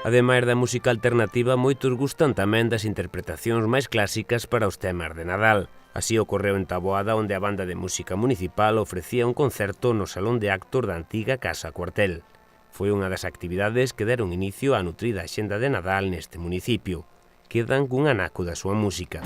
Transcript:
Ademais da música alternativa, moitos gustan tamén das interpretacións máis clásicas para os temas de Nadal. Así ocorreu en Taboada, onde a banda de música municipal ofrecía un concerto no salón de actos da antiga Casa Cuartel. Foi unha das actividades que deron inicio á nutrida axenda de Nadal neste municipio. Quedan cun anaco da súa música.